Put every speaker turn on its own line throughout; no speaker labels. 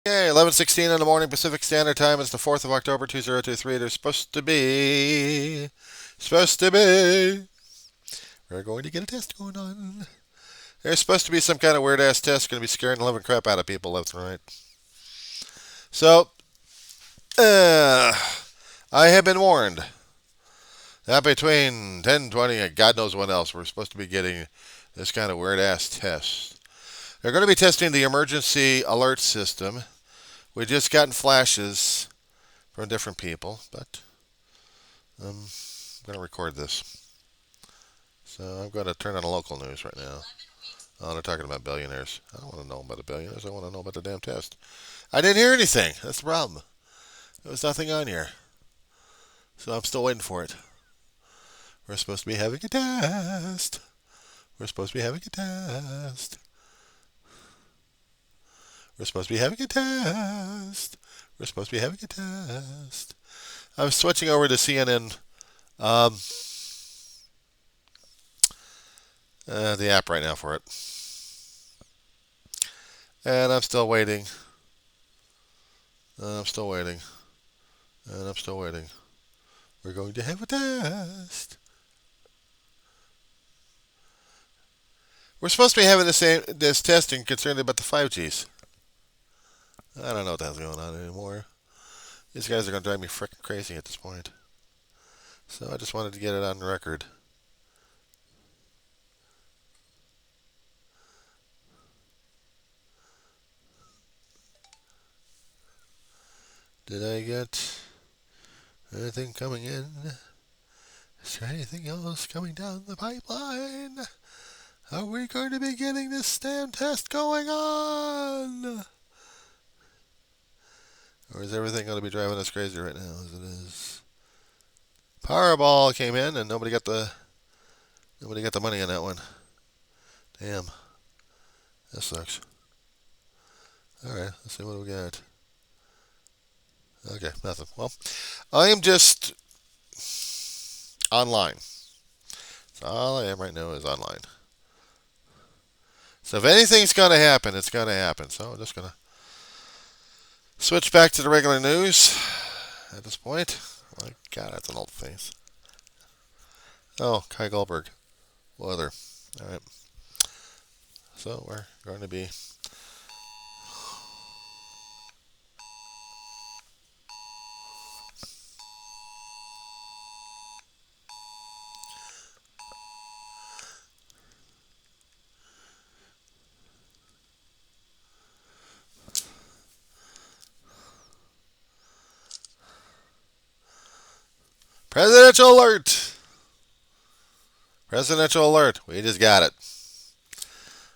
Okay, 11:16 in the morning Pacific Standard Time. It's the 4th of October, 2023. There's supposed to be. We're going to get a test going on. There's supposed to be some kind of weird ass test going to be scaring the living crap out of people left and right. So, I have been warned that between 10:20 and God knows when else, we're supposed to be getting this kind of weird ass test. They're going to be testing the emergency alert system. We just gotten flashes from different people, but I'm going to record this. So I'm going to turn on the local news right now. Oh, they're talking about billionaires. I don't want to know about the billionaires. I want to know about the damn test. I didn't hear anything. That's the problem. There was nothing on here. So I'm still waiting for it. We're supposed to be having a test. We're supposed to be having a test. We're supposed to be having a test. We're supposed to be having a test. I'm switching over to CNN, the app right now for it. And I'm still waiting. I'm still waiting. And I'm still waiting. We're going to have a test. We're supposed to be having this testing concerned about the 5Gs. I don't know what the hell's going on anymore. These guys are going to drive me frickin' crazy at this point. So I just wanted to get it on record. Did I get anything coming in? Is there anything else coming down the pipeline? Are we going to be getting this damn test going on? Or is everything going to be driving us crazy right now as it is? Powerball came in and nobody got the money on that one. Damn. That sucks. Alright, let's see what we got. Okay, nothing. Well, I am just online. So all I am right now is online. So if anything's going to happen, it's going to happen. So I'm just going to switch back to the regular news at this point. My God, that's an old face. Oh, Kai Goldberg. Weather. All right. So we're going to be presidential alert. Presidential alert. We just got it.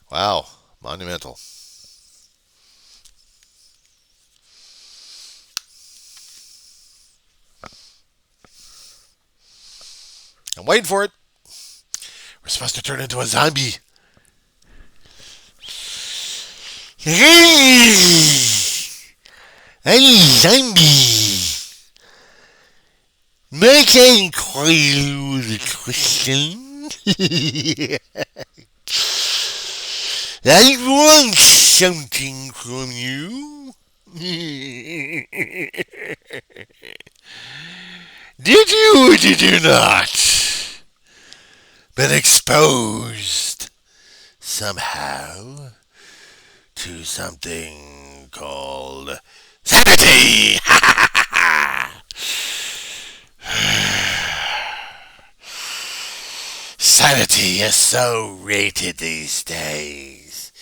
Wow. Monumental. I'm waiting for it. We're supposed to turn into a zombie. Hey! I'm a zombie. May I inquire you the question? I want something from you. Did you or did you not been exposed somehow to something called sanity? Sanity is so rated these days.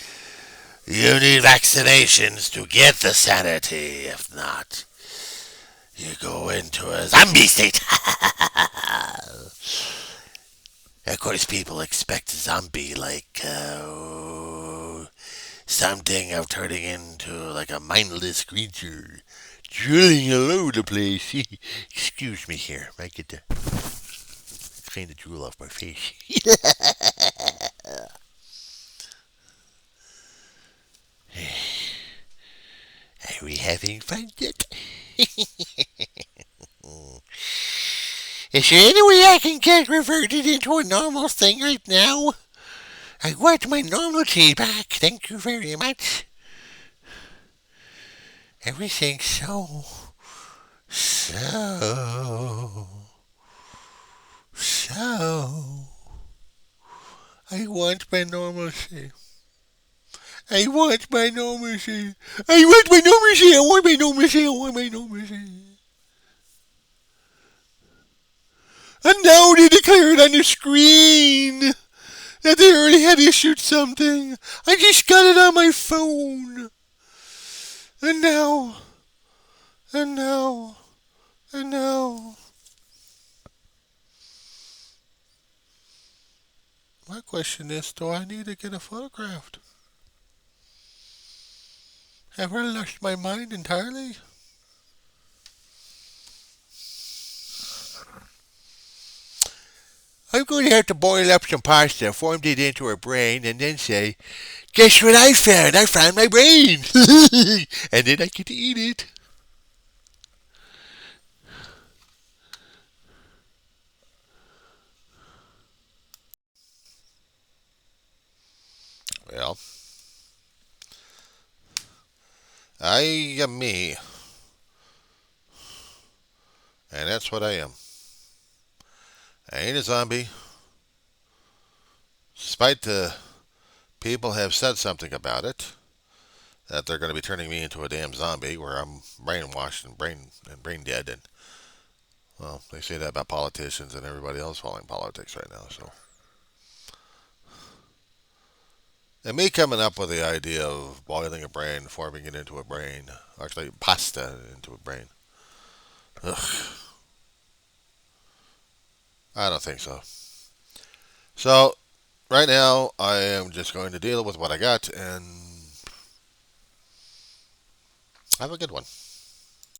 You need vaccinations to get the sanity. If not, you go into a zombie state. Of course, people expect zombie like something of turning into like a mindless creature, drooling all over the place. Excuse me here, I get to clean the drool off my face. Are we having fun yet? Is there any way I can get reverted into a normal thing right now? I want my normality back. Thank you very much. Everything's so. I want my normalcy. I want my normalcy. I want my normalcy. I want my normalcy. I want my normalcy. And now they declared on the screen that they already had issued something. I just got it on my phone. And now, and now, and now. My question is, do I need to get it photographed? Have I lost my mind entirely? I'm going to have to boil up some pasta, form it into a brain, and then say, guess what I found? I found my brain! And then I get to eat it. Well, I am me, and that's what I am. I ain't a zombie. Despite the people have said something about it, that they're going to be turning me into a damn zombie, where I'm brainwashed and brain dead, and well, they say that about politicians and everybody else following politics right now. So, and me coming up with the idea of boiling a brain, forming it into a brain, actually pasta into a brain. Ugh, I don't think so. So right now, I am just going to deal with what I got and have a good one.